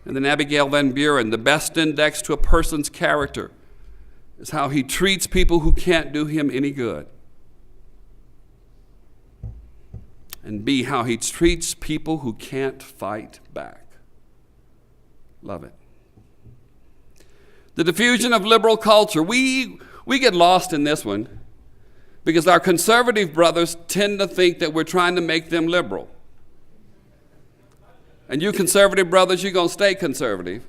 And then Abigail Van Buren, the best index to a person's character is how he treats people who can't do him any good. And B, how he treats people who can't fight back. Love it. The diffusion of liberal culture. We get lost in this one because our conservative brothers tend to think that we're trying to make them liberal. And you conservative brothers, you're going to stay conservative.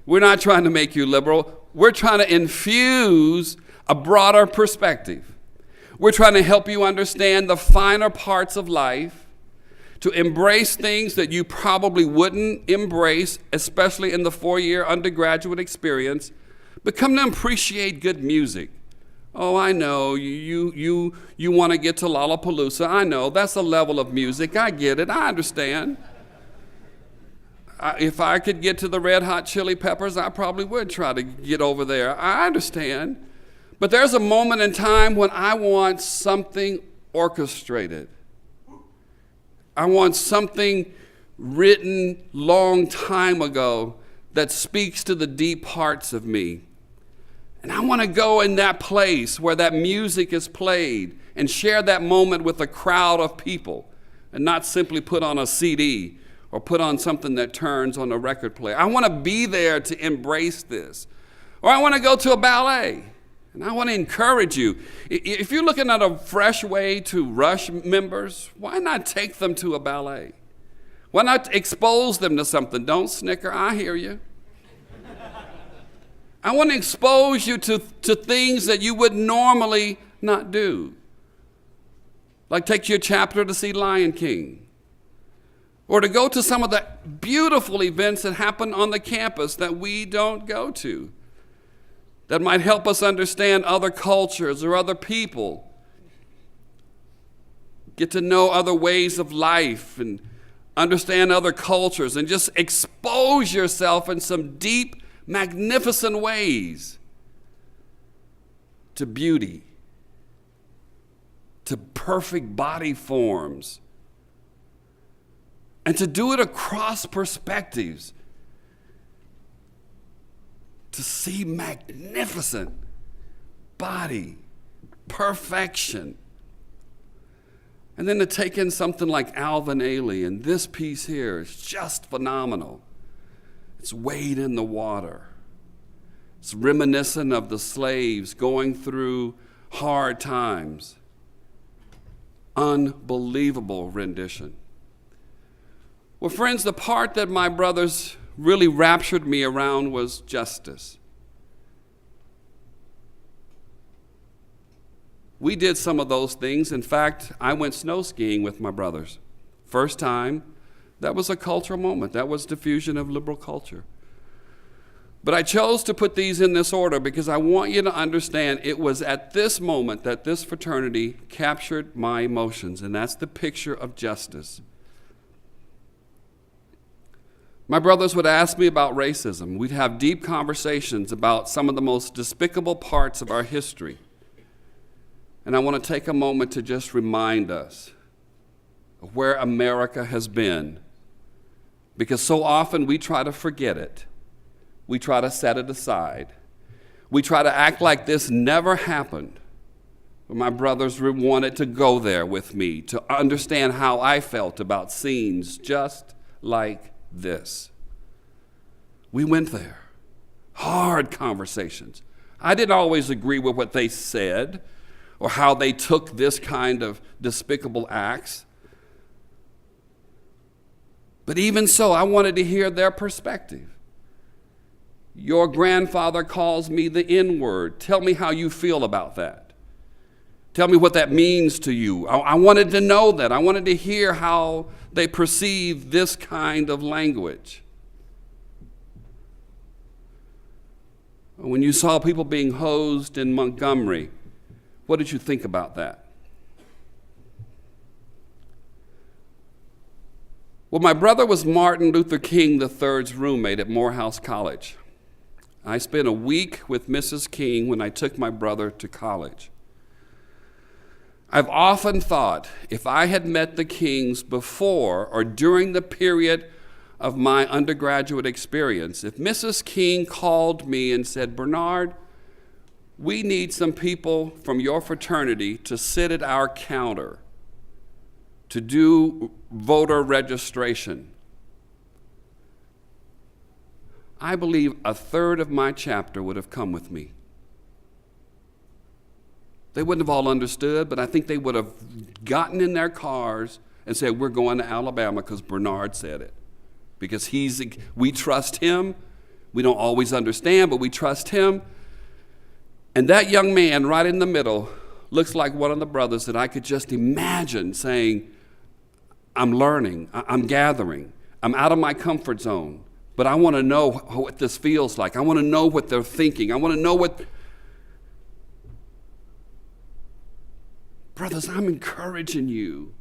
We're not trying to make you liberal. We're trying to infuse a broader perspective. We're trying to help you understand the finer parts of life, to embrace things that you probably wouldn't embrace, especially in the 4-year undergraduate experience, but come to appreciate good music. Oh, I know, you want to get to Lollapalooza. I know, that's a level of music. I get it, I understand. If I could get to the Red Hot Chili Peppers, I probably would try to get over there. I understand. But there's a moment in time when I want something orchestrated. I want something written long time ago that speaks to the deep parts of me. And I want to go in that place where that music is played and share that moment with a crowd of people and not simply put on a CD or put on something that turns on a record player. I want to be there to embrace this. Or I want to go to a ballet. And I want to encourage you, if you're looking at a fresh way to Rush members, why not take them to a ballet? Why not expose them to something? Don't snicker, I hear you. I want to expose you to things that you would normally not do. Like take your chapter to see Lion King. Or to go to some of the beautiful events that happen on the campus that we don't go to, that might help us understand other cultures or other people, get to know other ways of life and understand other cultures, and just expose yourself in some deep, magnificent ways to beauty, to perfect body forms, and to do it across perspectives. To see magnificent body, perfection. And then to take in something like Alvin Ailey, and this piece here is just phenomenal. It's wade in the water. It's reminiscent of the slaves going through hard times. Unbelievable rendition. Well, friends, the part that my brothers really raptured me around was justice. We did some of those things. In fact, I went snow skiing with my brothers. First time, that was a cultural moment. That was diffusion of liberal culture. But I chose to put these in this order because I want you to understand it was at this moment that this fraternity captured my emotions, and that's the picture of justice. My brothers would ask me about racism. We'd have deep conversations about some of the most despicable parts of our history. And I want to take a moment to just remind us of where America has been, because so often we try to forget it. We try to set it aside. We try to act like this never happened. But my brothers wanted to go there with me to understand how I felt about scenes just like this. We went there. Hard conversations. I didn't always agree with what they said or how they took this kind of despicable acts. But even so, I wanted to hear their perspective. Your grandfather calls me the N-word. Tell me how you feel about that. Tell me what that means to you. I wanted to know that. I wanted to hear how they perceive this kind of language. When you saw people being hosed in Montgomery, what did you think about that? Well, my brother was Martin Luther King III's roommate at Morehouse College. I spent a week with Mrs. King when I took my brother to college. I've often thought if I had met the Kings before or during the period of my undergraduate experience, if Mrs. King called me and said, Bernard, we need some people from your fraternity to sit at our counter to do voter registration, I believe a third of my chapter would have come with me. They wouldn't have all understood, but I think they would have gotten in their cars and said, we're going to Alabama because Bernard said it. Because we trust him. We don't always understand, but we trust him. And that young man right in the middle looks like one of the brothers that I could just imagine saying, I'm learning, I'm gathering, I'm out of my comfort zone, but I want to know what this feels like. I want to know what they're thinking. I want to know what... Brothers, I'm encouraging you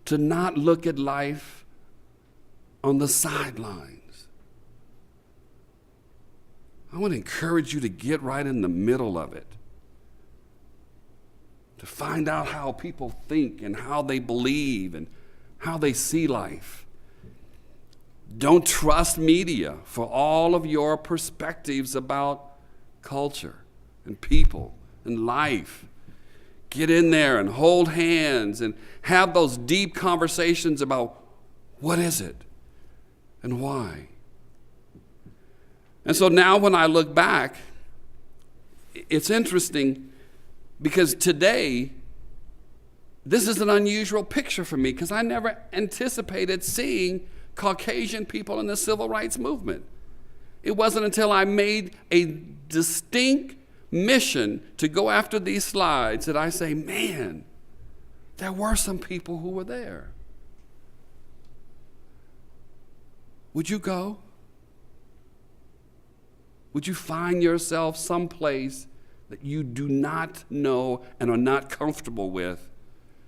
to not look at life on the sidelines. I want to encourage you to get right in the middle of it, to find out how people think and how they believe and how they see life. Don't trust media for all of your perspectives about culture and people and life. Get in there and hold hands and have those deep conversations about what is it and why. And so now when I look back, it's interesting because today, this is an unusual picture for me because I never anticipated seeing Caucasian people in the civil rights movement. It wasn't until I made a distinct mission to go after these slides that I say, man, there were some people who were there. Would you go? Would you find yourself someplace that you do not know and are not comfortable with,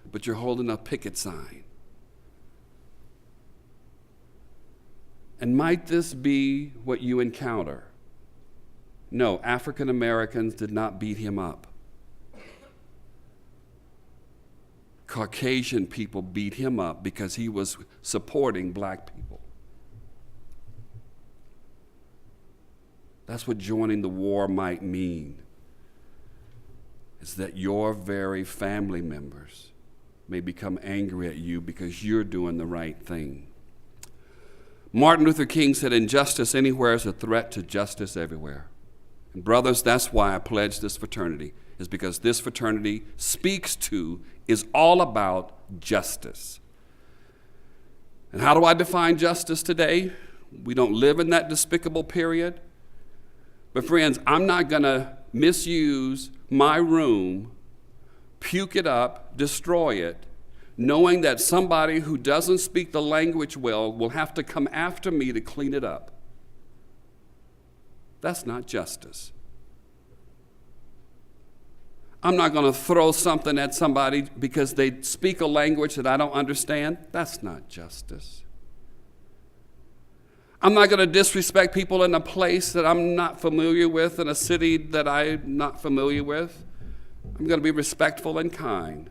but you're holding a picket sign? And might this be what you encounter? No, African Americans did not beat him up. Caucasian people beat him up because he was supporting black people. That's what joining the war might mean, is that your very family members may become angry at you because you're doing the right thing. Martin Luther King said, injustice anywhere is a threat to justice everywhere. And brothers, that's why I pledged this fraternity, is because this fraternity is all about justice. And how do I define justice today? We don't live in that despicable period. But friends, I'm not going to misuse my room, puke it up, destroy it, knowing that somebody who doesn't speak the language well will have to come after me to clean it up. That's not justice. I'm not going to throw something at somebody because they speak a language that I don't understand. That's not justice. I'm not going to disrespect people in a place that I'm not familiar with, in a city that I'm not familiar with. I'm going to be respectful and kind.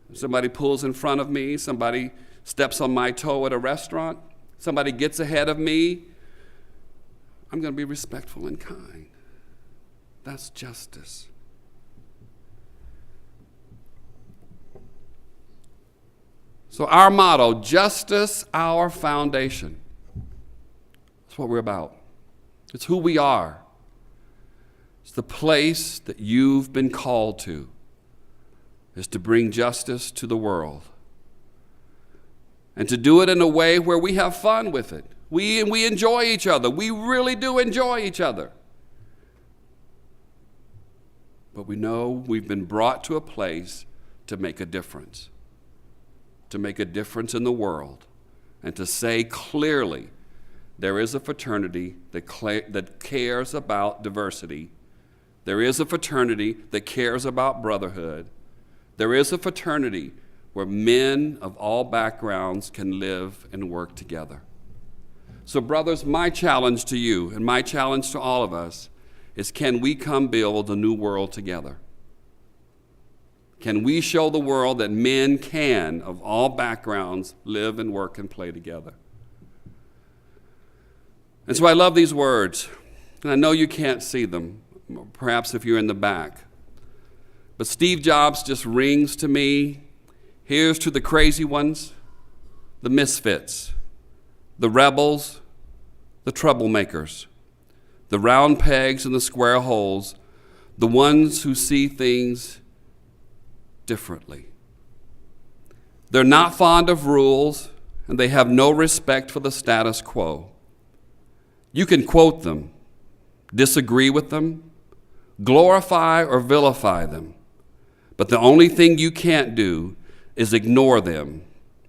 If somebody pulls in front of me, somebody steps on my toe at a restaurant, somebody gets ahead of me, I'm going to be respectful and kind. That's justice. So our motto, justice, our foundation. That's what we're about. It's who we are. It's the place that you've been called to, is to bring justice to the world. And to do it in a way where we have fun with it. We enjoy each other. We really do enjoy each other. But we know we've been brought to a place to make a difference. To make a difference in the world. And to say clearly, there is a fraternity that cares about diversity. There is a fraternity that cares about brotherhood. There is a fraternity where men of all backgrounds can live and work together. So brothers, my challenge to you and my challenge to all of us is, can we come build a new world together? Can we show the world that men can, of all backgrounds, live and work and play together? And so I love these words. And I know you can't see them, perhaps if you're in the back. But Steve Jobs just rings to me. Here's to the crazy ones, the misfits, the rebels, the troublemakers, the round pegs and the square holes, the ones who see things differently. They're not fond of rules, and they have no respect for the status quo. You can quote them, disagree with them, glorify or vilify them, but the only thing you can't do is ignore them,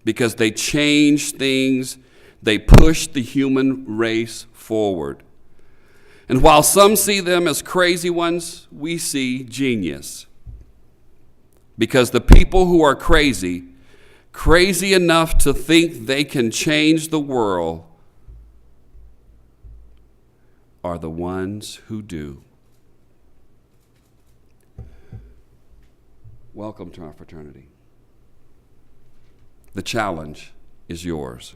because they change things, they push the human race forward. And while some see them as crazy ones, we see genius. Because the people who are crazy enough to think they can change the world, are the ones who do. Welcome to our fraternity. The challenge is yours.